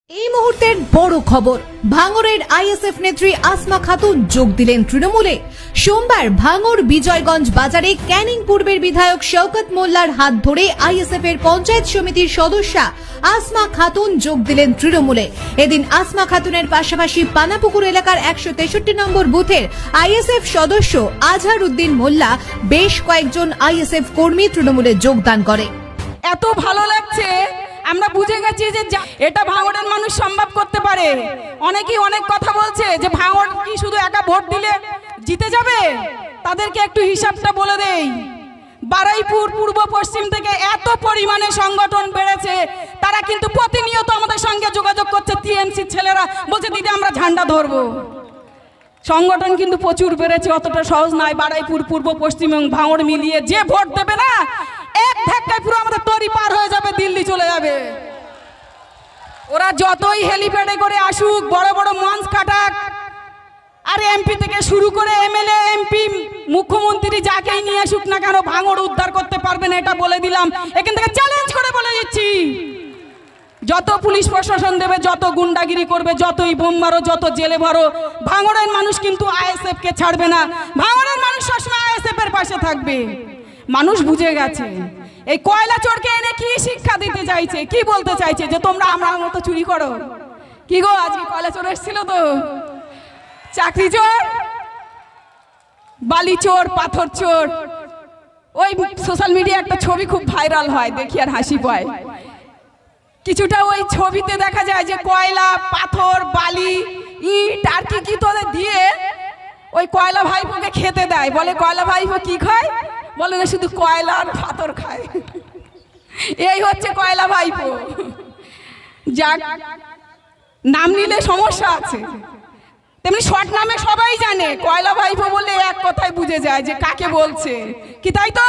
এই মুহূর্তের বড় খবর, ভাঙড়ের আইএসএফ নেত্রী আসমা খাতুন যোগ দিলেন তৃণমূলে। সোমবার ভাঙড় বিজয়গঞ্জ বাজারে ক্যানিং পূর্বের বিধায়ক শওকত মোল্লার হাত ধরে আইএসএফ এর পঞ্চায়েত সমিতির সদস্যা আসমা খাতুন যোগ দিলেন তৃণমূলে। এদিন আসমা খাতুনের পাশাপাশি পানাপুকুর এলাকার 163 নম্বর বুথের আইএসএফ সদস্য আজহার উদ্দিন মোল্লা বেশ কয়েকজন আইএসএফ কর্মী তৃণমূলে যোগদান করে। এত ভালো লাগছে, আমরা বুঝে গেছি যে এটা ভাঙড়ের মানুষ সম্ভব করতে পারে। অনেকেই অনেক কথা বলছে যে ভাঙড় কি শুধু একা ভোট দিলে জিতে যাবে। তাদেরকে একটু হিসাবটা বলে দেই। বারুইপুর পূর্ব পশ্চিম থেকে এত পরিমাণে সংগঠন বেড়েছে, তারা কিন্তু প্রতিনিয়ত আমাদের সঙ্গে যোগাযোগ করছে। টিএমসি ছেলেরা বলছে দিদি আমরা ঝান্ডা ধরবো। সংগঠন কিন্তু প্রচুর বেড়েছে, অতটা সহজ নয়। বারুইপুর পূর্ব পশ্চিম এবং ভাঙড় মিলিয়ে যে ভোট দেবে না, এক ধাক্কায় পুরো আমাদের তরি পার হয়ে যাবে, দিল্লি চলে যাবে। ওরা যতই হেলিপ্যাডে করে আসুক, বড় বড় মঞ্চ কাটাক, আর এমপি থেকে শুরু করে এমএলএ এমপি মুখ্যমন্ত্রী যাকেই নিয়ে আসুক না কেন, ভাঙড় উদ্ধার করতে পারবে না, এটা বলে দিলাম। এখান থেকে চ্যালেঞ্জ করে বলে দিচ্ছি, যত পুলিশ প্রশাসন দেবে, যত গুন্ডাগিরি করবে, যতই বোম মারো, যত জেলে ভরো, ভাঙড়ের মানুষ কিন্তু আইএসএফ কে ছাড়বে না। ভাঙড়ের মানুষ সবসময় আইএসএফ এর পাশে থাকবে। মানুষ বুঝে গেছে। এই কয়লা চোরকে এনে কি শিক্ষা দিতে চাইছে, কি বলতে চাইছে যে তোমরা আমরা মতো চুরি করো? কি গো, আজকে কয়লা চোর এসেছিল তো, চাকরি চোর, বালি চোর, পাথর চোর। ওই সোশ্যাল মিডিয়া একটা ছবি খুব ভাইরাল হয়, দেখি আর হাসি পায়। কিছুটা ওই ছবিতে দেখা যায় যে কয়লা, পাথর, বালি, ইট আর কি তোদের দিয়ে ওই কয়লা ভাইপোকে খেতে দেয়। বলে কয়লা ভাইপো কি খায়? বলে না শুধু কয়লা আর পাথর খায়। এই হচ্ছে কয়লা ভাইপো। যাক, নাম নিলে সমস্যা আছে, তেমনি শর্ট নামে সবাই জানে। কয়লা ভাইপো বলে এক কথায় বুঝে যায় যে কাকে বলছে। কি তাই তো?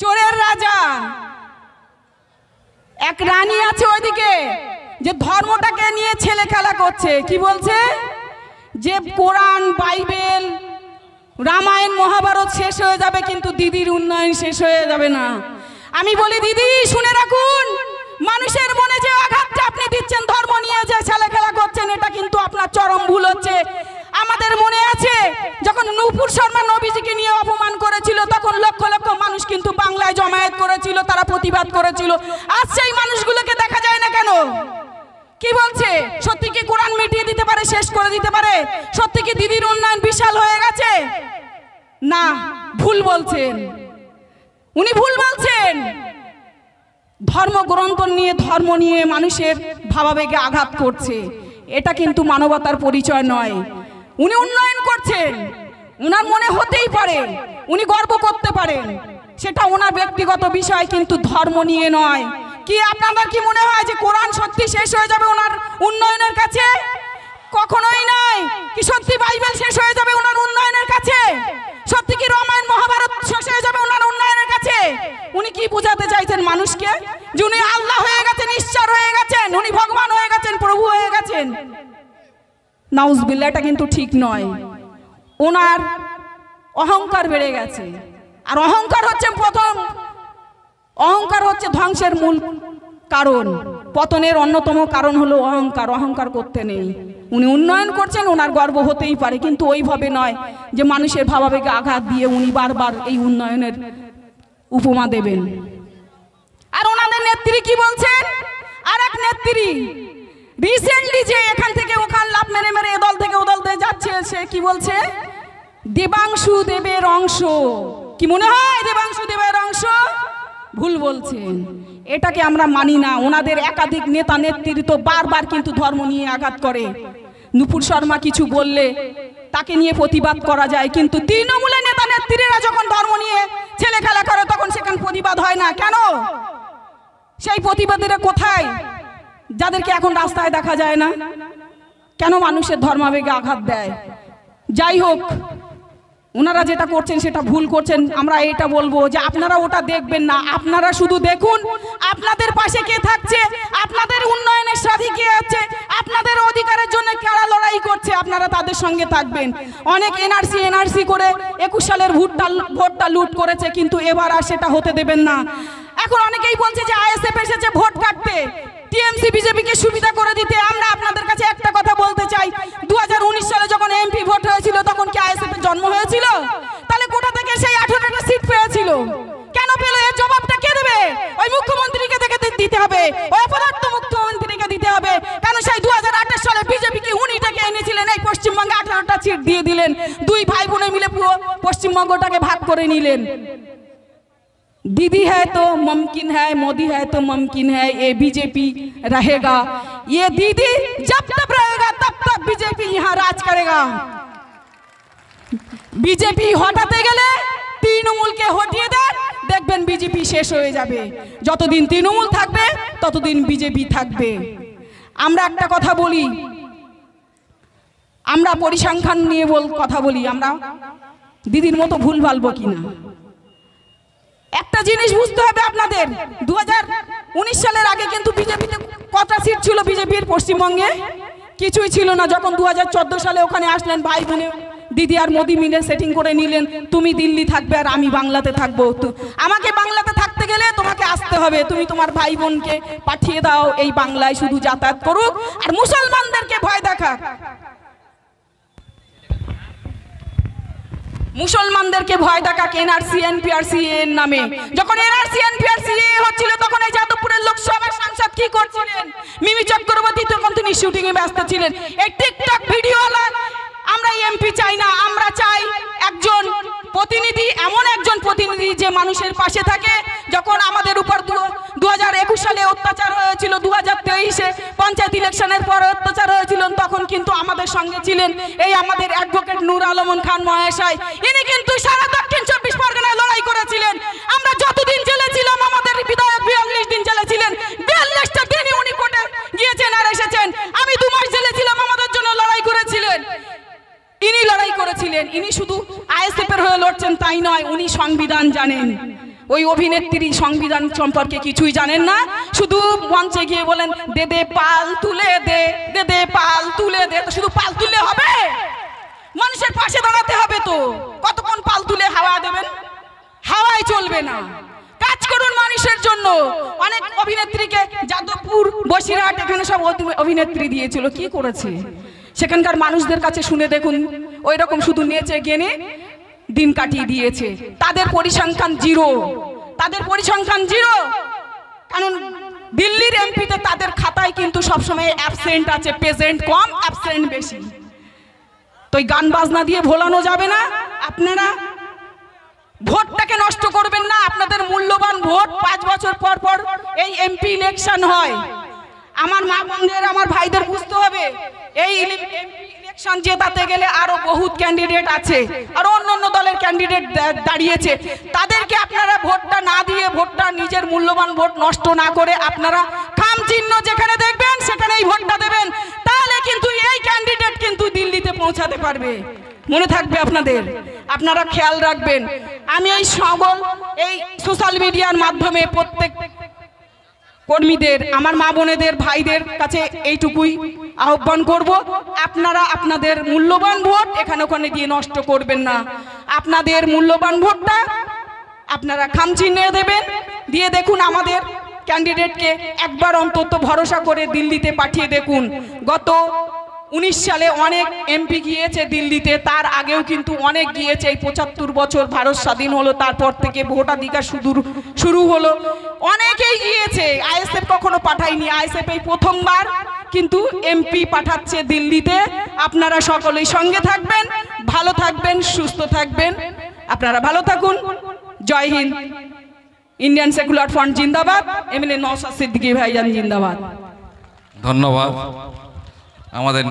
চোরের রাজা এক রানী আছে ওইদিকে, যে ধর্মটাকে নিয়ে ছেলে খেলা করছে। কি বলছে? যে কোরআন, বাইবেল, রামায়ণ, মহাভারত শেষ হয়ে যাবে, কিন্তু দিদির উন্নয়ন শেষ হয়ে যাবে না। আমি বলি দিদি শুনে রাখুন, মানুষের মনে যে আঘাতটা আপনি দিচ্ছেন, ধর্ম নিয়ে যে ছেলে খেলা করছেন, এটা কিন্তু আপনার চরম ভুল হচ্ছে। আমাদের মনে আছে যখন নূপুর শর্মা নবীজিকে নিয়ে অপমান করেছিল, তখন লক্ষ লক্ষ মানুষ কিন্তু বাংলায় জমায়েত করেছিল, তারা প্রতিবাদ করেছিল। আজ সেই মানুষগুলোকে দেখা যায় না কেন? কি বলছে? সত্যি কি কোরআন মিটিয়ে দিতে পারে, শেষ করে দিতে পারে? সত্যি কি দিদির উন্নয়ন বিশাল হয়ে গেছে? না, ভুল বলছেন, উনি ভুল বলছেন। ধর্মগ্রন্থ নিয়ে, ধর্ম নিয়ে মানুষের ভাবাবেগে আঘাত করছে, এটা কিন্তু মানবতার পরিচয় নয়। উনি উন্নয়ন করছেন, ওনার মনে হতেই পারে, উনি গর্ব করতে পারেন, সেটা ওনার ব্যক্তিগত বিষয়, কিন্তু ধর্ম নিয়ে নয়। কি আপনাদের কি মনে হয় যে কোরআন সত্যি শেষ হয়ে যাবে ওনার উন্নয়নের কাছে? কখনোই নয়। কি সত্যি বাইবেল শেষ হয়ে যাবে ওনার উন্নয়নের কাছে? সত্যি কি রামায়ণ মহাভারত শেষ হয়ে যাবে ওনার উন্নয়নের কাছে? উনি কি বোঝাতে চাইছেন মানুষকে? যে উনি আল্লাহ হয়ে গেছেন, ঈশ্বর হয়ে গেছেন, উনি ভগবান হয়ে গেছেন, প্রভু হয়ে গেছেন? নাউজুবিল্লাহ, এটা কিন্তু ঠিক নয়। ওনার অহংকার বেড়ে গেছে, আর অহংকার হচ্ছে প্রথম, অহংকার হচ্ছে ধ্বংসের মূল কারণ। পতনের অন্যতম কারণ হলো অহংকার। অহংকার করতে নেই। উনি উন্নয়ন করছেন, ওনার গর্ব হতেই পারে, কিন্তু ওইভাবে নয় যে মানুষের ভাবাবেগে আঘাত দিয়ে উনি বারবার এই উন্নয়নের উপমা দেবেন। আর ওনাদের নেত্রী কি বলছেন? আর এক নেত্রী রিসেন্টলি যে এখান থেকে ওখান লাভ মেরে মেরে এদল থেকে ওদলতে যাচ্ছে, সে কি বলছে? দেবাংশু দেবের অংশ। কি মনে হয় দেবাংশু দেবের অংশ? ভুল বলছেন, এটাকে আমরা মানি না। ওনাদের একাধিক নেতা নেত্রী তো বারবার কিন্তু ধর্ম নিয়ে আঘাত করে। নূপুর শর্মা কিছু বললে তাকে নিয়ে প্রতিবাদ করা যায়, কিন্তু তৃণমূলের নেতা নেত্রীরা যখন ধর্ম নিয়ে ছেলে খেলা করে, তখন সেখানে প্রতিবাদ হয় না কেন? সেই প্রতিবাদীরা কোথায়, যাদেরকে এখন রাস্তায় দেখা যায় না? কেন মানুষের ধর্মাবেগে আঘাত দেয়? যাই হোক, ওনারা যেটা করছেন সেটা ভুল করছেন। আমরা এটা বলবো যে আপনারা ওটা দেখবেন না, আপনারা শুধু দেখুন আপনাদের পাশে কে থাকছে, আপনাদের উন্নয়নের সাথে কে আছে, আপনাদের অধিকারের জন্য কারা লড়াই করছে, আপনারা তাদের সঙ্গে থাকবেন। অনেক এনআরসি করে 21 সালের ভোটটা লুট করেছে, কিন্তু এবার আর সেটা হতে দেবেন না। এখন অনেকেই বলছে যে আইএসএফ এসেছে ভোট কাটতে। টিএমসি বিজেপিকে সুবিধা করে দিতে আমরা আপনাদের কাছে একটা কথা বলতে চাই, 2019 সালে যখন এমপি ভোট হয়েছিল তখন কি আইএসএফ এর জন্ম হয়েছিল? তাহলে কোথা থেকে সেই 18টা সিট পেয়েছিল? কেন পেল? এর জবাবটা কে দেবে? ওই মুখ্যমন্ত্রীকে দিতে হবে, ওই অপদার্থ মুখ্যমন্ত্রীকে দিতে হবে। কেন সেই 2028 সালে বিজেপিকে উনি ডেকে এনেছিলেন, এই পশ্চিমবঙ্গে 18টা সিট দিয়ে দিলেন, দুই ভাই বোনে মিলে পুরো পশ্চিমবঙ্গটাকে ভাগ করে নিলেন। दीदी है तो मुमकिन है, मोदी है तो मुमकिन है, ये बीजेपी रहेगा। ये दीदी जब तक रहेगा तब तक बीजेपी यहाँ राज करेगा। बीजेपी हटाते गেলে তৃণমূলকে হটিয়ে দেন, দেখবেন বিজেপি শেষ হয়ে যাবে। যতদিন তৃণমূল থাকবে ততদিন বিজেপি থাকবে। আমরা একটা কথা বলি, আমরা পরিসংখ্যান নিয়ে কথা বলি, আমরা দিদির মতো ভুল ভালবো কিনা। একটা জিনিস বুঝতে হবে আপনাদের, 2019 সালের আগে কিন্তু বিজেপিতে কটা সিট ছিল বিজেপির পশ্চিমবঙ্গে? কিছুই ছিল না। যখন 2014 সালে ওখানে আসলেন ভাই বোনে, দিদি আর মোদি মিলে সেটিং করে নিলেন, তুমি দিল্লি থাকবে আর আমি বাংলাতে থাকবো। আমাকে বাংলাতে থাকতে গেলে তোমাকে আসতে হবে, তুমি তোমার ভাই বোনকে পাঠিয়ে দাও এই বাংলায় শুধু যাতায়াত করুক আর মুসলমানদেরকে ভয় দেখা, মুসলমানদেরকে ভয় দেখা এনআরসি এনপিআরসি এর নামে। যখন এনআরসি এনপিআরসি হচ্ছিল তখন এই যাদবপুরের লোকসভার সাংসদ কি করছিলেন? মিমি চক্রবর্তী তখন তিনি শুটিং এ ব্যস্ত ছিলেন। এই টিকটক ভিডিওওয়ালা আমরা এমপি চাই না, আমরা চাই একজন প্রতিনিধি, এমন একজন প্রতিনিধি যে মানুষের পাশে থাকে। যখন আমাদের উপর 2021 সালে অত্যাচার হয়েছিল, 2023-এ পঞ্চায়েত ইলেকশনের পর অত্যাচার হয়েছিল, তখন কিন্তু আমাদের সঙ্গে ছিলেন এই আমাদের অ্যাডভোকেট নূর আলম খান মহেশাই। ইনি কিন্তু সারা দক্ষিণ 24 পরগনায় লড়াই করেছিলেন। আমরা যতদিন জেলে ছিলাম, আমাদের বিধায়ক 42 দিন জেলে ছিলেন, 42টা দিনই উনি কোর্টে গিয়েছেন আর এসেছেন। আমি 2 মাস জেলে ছিলাম, আমাদের জন্য লড়াই করেছিলেন। ইনি লড়াই করেছিলেন। ইনি শুধু আইএসএফ এর হয়ে লড়ছেন তাই নয়, উনি সংবিধান জানেন। ওই অভিনেত্রী সংবিধান সম্পর্কে কিছুই জানেন না, শুধু মঞ্চে গিয়ে বলেন দে দে পাল তুলে দে, দে দে পাল তুলে দে। তো শুধু পাল তুলে হবে? মানুষের পাশে দাঁড়াতে হবে। তো কতক্ষণ পাল তুলে হাওয়া দেবেন? হাওয়াই চলবে না। কাজ করুন মানুষের জন্য। অনেক অভিনেত্রীকে যাদবপুর, বসিরহাট এখানে সব অভিনেত্রী দিয়েছিল, কি করেছে? সেখানকার মানুষদের কাছে শুনে দেখুন, ওই রকম শুধু নেচে গেনে দিন কাটিয়ে দিয়েছে। তাদের পরিসংখ্যান জিরো, তাদের পরিসংখ্যান জিরো। কারণ দিল্লির এমপিতে তাদের খাতায় কিন্তু সবসময় অ্যাবসেন্ট আছে, প্রেজেন্ট কম, অ্যাবসেন্ট বেশি। তো এই গান বাজনা দিয়ে ভোলানো যাবে না। আপনারা ভোটটাকে নষ্ট করবেন না। আপনাদের মূল্যবান ভোট 5 বছর পর পর এই এমপি ইলেকশন হয়। আমার মা বোনদের, আমার ভাইদের বুঝতে হবে, এই ইলেকশন জেতাতে গেলে আরো বহুত ক্যান্ডিডেট আছে, আর অন্য দলের ক্যান্ডিডেট দাঁড়িয়েছে। তাদেরকে আপনারা ভোটটা না দিয়ে, ভোটটা নিজের মূল্যবান ভোট নষ্ট না করে আপনারা খাম চিহ্ন যেখানে দেখবেন সেখানেই ভোটটা দেবেন। তাহলে কিন্তু এই ক্যান্ডিডেট কিন্তু দিল্লিতে পৌঁছাতে পারবে। মনে থাকবে আপনাদের, আপনারা খেয়াল রাখবেন। আমি এই সকল এই সোশ্যাল মিডিয়ার মাধ্যমে প্রত্যেক কর্মীদের, আমার মা বোনেদের, ভাইদের কাছে এইটুকুই আহ্বান করব, আপনারা আপনাদের মূল্যবান ভোট এখানে ওখানে দিয়ে নষ্ট করবেন না। আপনাদের মূল্যবান ভোটটা আপনারা খামচিহ্নে দেবেন, দিয়ে দেখুন আমাদের ক্যান্ডিডেটকে একবার অন্তত ভরসা করে দিল্লিতে পাঠিয়ে দেখুন। গত 19 সালে অনেক এমপি গিয়েছে দিল্লিতে, তার আগেও কিন্তু অনেক গিয়েছে। এই 75 বছর ভারত স্বাধীন হলো, তারপর থেকে ভোটাধিকার শুরু হলো, অনেকেই গিয়েছে। আইএসএফ কখনো পাঠায়নি, আইএসএফ এই প্রথমবার কিন্তু এমপি পাঠাচ্ছে দিল্লিতে। আপনারা সকলেই সঙ্গে থাকবেন, ভালো থাকবেন, সুস্থ থাকবেন। আপনারা ভালো থাকুন। জয় হিন্দ। ইন্ডিয়ান সেকুলার ফ্রন্ট জিন্দাবাদ। এমএলএ নওশাদ সিদ্দিকী ভাইজান জিন্দাবাদ। ধন্যবাদ। আমাদের